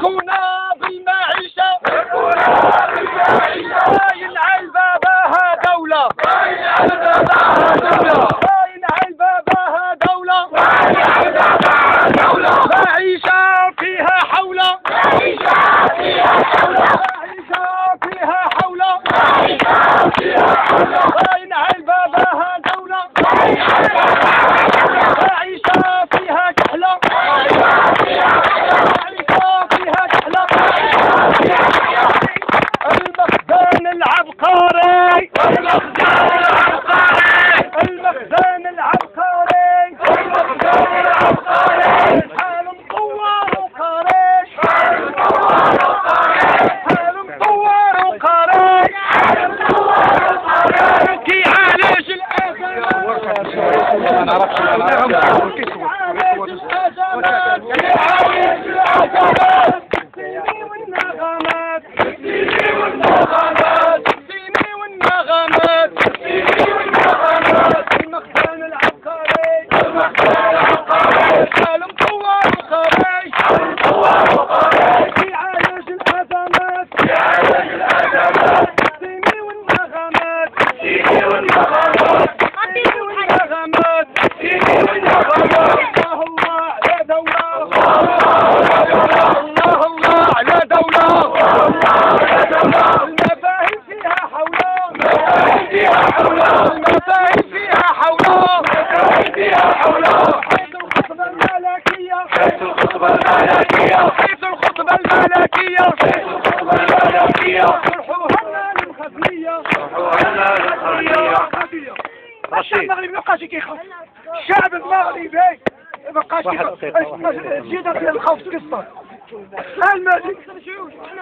كنا بالمعيشة باين على بابها دولة باين على بابها دولة معيشة فيها حولة معيشة فيها حولة باين على بابها دولة معيشة فيها كحلة المخزن العبقري المخزن العبقري حال مطور وقريش حال مطور وقريش كي عالج الأزمات السيني والنغمات المخزن العبقري حال مطور وقريش يعالج الأزمات السيني والنغمات الله على دولة الله على دولة المفاهيم فيها حولة المفاهيم فيها حولة حيث الخطبة الملكية حيث الخطبة الملكية صرحوها لنا المخزنية الشعب المغربي مبقاش كيخاف الشعب المغربي مبقاش كيخاف الجيدة ديال الخوف قصة الملك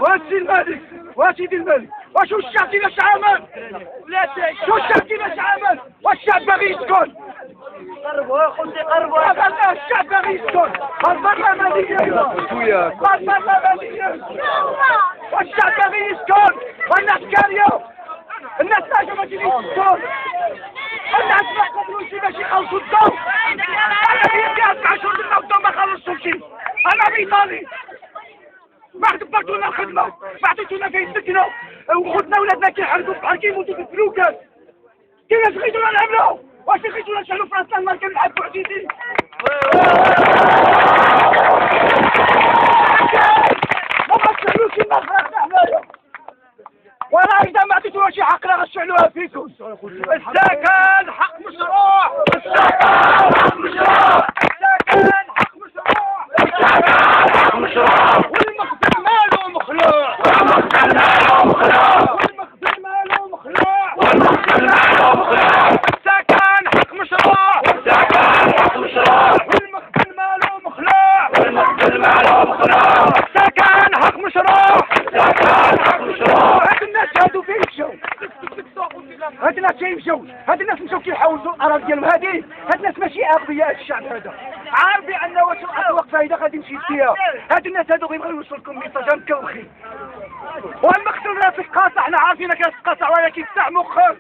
وسي الملك وسيدي الملك وشو الشعب باش عمل شو الشعب باش عمل والشعب باغي يسكن قربوا اخوتي قربوا الشعب باغي يسكن البرلمانيين والشعب باغي يسكن والناس كاريه الناس باش ما تجيش تسكن الناس ما قبلوش باش يخلصوا الضوء انا بيدي 4 شهور الضوء ما خلصتوش انا بيطالي ما دبرتونا الخدمه ما عطيتونا فين نسكنوا وخدنا ولادنا كيحرقوا في البحر كيموتوا في الفلوكات كيفاش بغيتونا نعملوا واش بغيتونا نشعلوا في راسنا النار كنلعبوا عزيزي ما غتشعلوش النار في راسنا حنايا ولا اذا ما عطيتونا شي حق راه غتشعلوها فيكم السكن حق مشروع والمخزن مالو مخلوع السكن حق مشروع والمخزن مالو مخلوع السكن حق مشروع هاد الناس هادو فين مشاو هاد الناس فين مشاو هاد الناس مشاو كيحوزوا الاراضي ديالهم هاد الناس ماشي اغبياء الشعب هذا عارف بان واش الارض واقفه هيدا غادي نمشي فيها هاد الناس هادو غيبغيو يوصلوا لكم ميساج مكوخي والمقتول راه كيتقاطع حنا عارفين كيتقاطع ولكن تاع مخر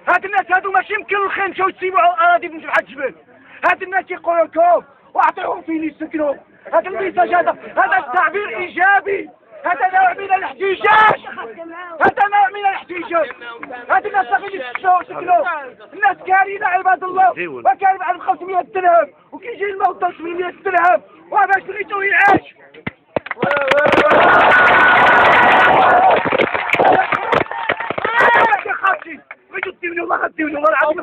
هاد الناس هادو ماشي مكلخين مشاو يسيبوا على الاراضي من جبهه الجبل هاد الناس يقولوا لكم واعطيهم فين يسكنوا هذا الميساج هذا التعبير ايجابي هذا نوع من الاحتجاج هاد الناس باغيين يسكنوا الناس كارهين عباد الله وكارهين على 500 درهم وكيجي الموت 800 درهم وباش بغيتو يعيش يا خاطري بغيتو تديوني والله غديوني والله العظيم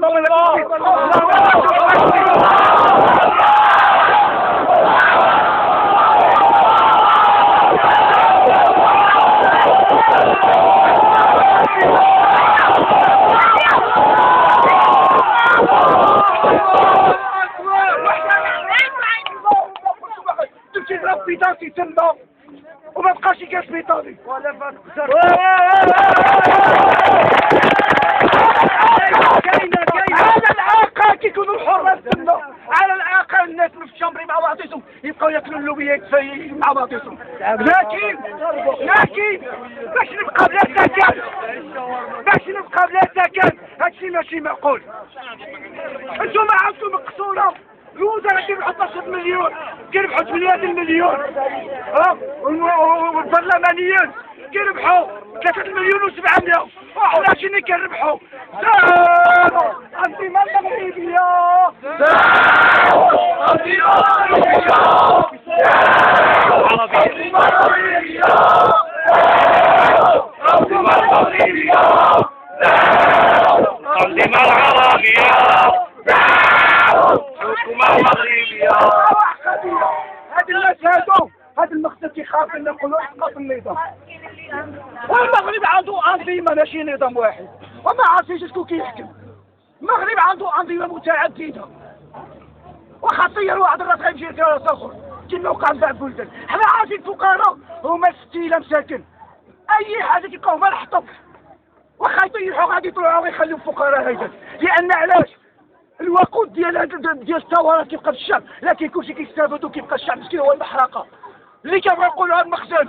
تمشي تضرب بيطاطي تما وما بقاش يكاش بيطاطي ولا فاتقزر على العاقل كيكونوا الحراس تما على العاقل الناس في الشامبري مع بعضهم يبقاو ياكلوا اللوبيات مع بعضهم لكن باش نبقى بلا سكن هادشي ماشي معقول انتوما عاودتوا مقصوره الوزراء كيربحوا 12 مليون، كيربحوا 8 المليون، والبرلمانيين كيربحوا 3 مليون و700، وحنا شنو كنربحوا؟ الأنظمة المغربية، الأنظمة المغربية، الأنظمة المغربية، الأنظمة العربية، الحكومة المغربية. هاد الناس هاد المقصد كيخاف ان نقولوا اسقاط النظام. والمغرب عنده انظمه ماشي نظام واحد، وما عرفتش شكون كيحكم. المغرب عنده انظمه متعدده، وخطير واحد الراس غيمشي لراس اخر كما وقع في بعض البلدان. حنا عارفين الفقراء هما الستيله مساكن، اي حاجه كيبقاو هما الحطب، واخا يطيحوا غادي يطلعوا ويخليو الفقراء هيدا. لان علاش؟ الوقود ديال الثورات كيبقى في الشعب، لكن كلشي كيستافد وكيبقى الشعب مسكين هو المحرقه اللي كيبغيو يقولوا هاد المخزن.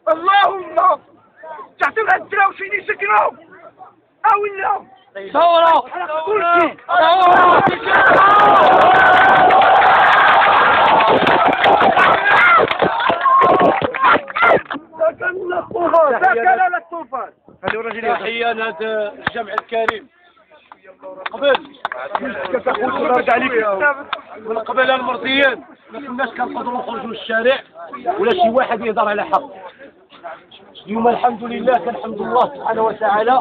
اللهم تعطيو لهاد الدراهم فين يسكنوا او لا ثورة كلشي سكن الطوفان، سكن الطوفان. تحية لهذا الجمع الكريم. قبل من قبل المرضيين ما كناش كنقدروا نخرجوا للشارع ولا شي واحد يهضر على حق. اليوم الحمد لله كنحمد الله سبحانه وتعالى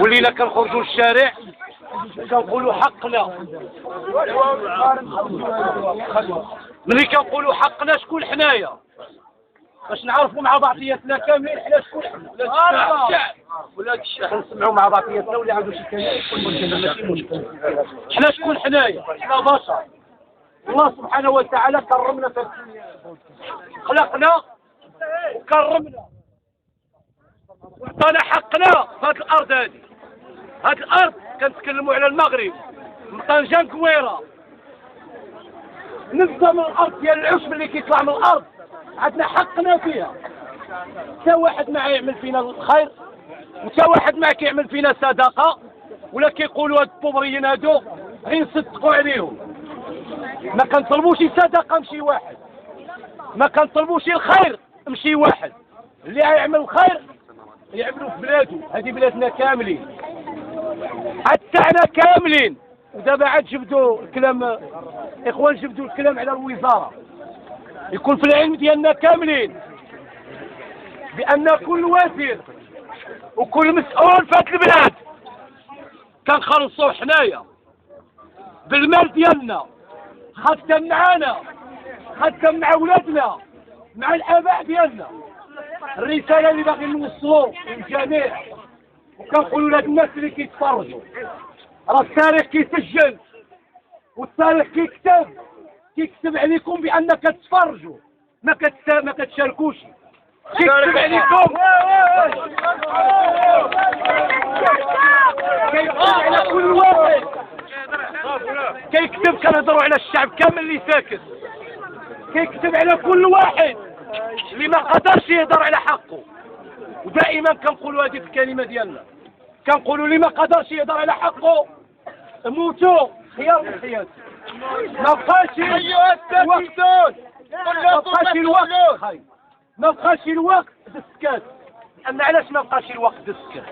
ولينا كنخرجوا للشارع كنقولوا حقنا. ملي كنقولوا حقنا شكون حنايا؟ باش نعرفوا مع بعضياتنا كاملين حنا شكون حنا. الشعب ولا الشعب نسمعوا مع بعضياتنا واللي عنده شي كلام يكون مشكل ماشي مشكل. حنا شكون حنايا؟ حنا بشر. الله سبحانه وتعالى كرمنا في خلقنا وكرمنا وعطانا حقنا في هذه الارض. هذه الارض كنتكلموا على المغرب من طنجة كويره. نبدا من الارض ديال العشب اللي كيطلع من الارض عندنا حقنا فيها. تا واحد ما يعمل فينا الخير وتا واحد ما كيعمل فينا صدقه ولا كيقولوا هاد الطبريين هادو غير نصدقوا عليهم. ما كنطلبوش صدقه مشي واحد، ما كنطلبوش الخير مشي واحد. اللي يعمل الخير يعملوا في بلادو. هذه بلادنا كاملين، حتى كاملين. ودابا عاد جبدوا الكلام اخوان، جبدوا الكلام على الوزاره يكون في العلم ديالنا كاملين بان كل وزير وكل مسؤول في هذه البلاد كنخلصوه حنايا بالمال ديالنا، خدام معانا، خدام مع ولادنا، مع الاباء ديالنا. الرساله اللي باغي نوصلوا للجميع وكنقولوا لهاد الناس اللي كيتفرجوا، راه التاريخ كيسجل والتاريخ كيكتب عليكم بانك تتفرجوا ما كتشاركوش. كيكتب عليكم كيكتب على كل واحد، كيكتب. كنهضروا على الشعب كامل اللي ساكت، كيكتب على كل واحد اللي ما قدرش يهضر على حقه. ودائما كنقولوا هذه الكلمه ديالنا، كنقولوا اللي ما قدرش يهضر على حقه موتوا خيار من حياته. ما بقاش ما بقاش الوقت للسكات. لان علاش ما بقاش الوقت للسكات؟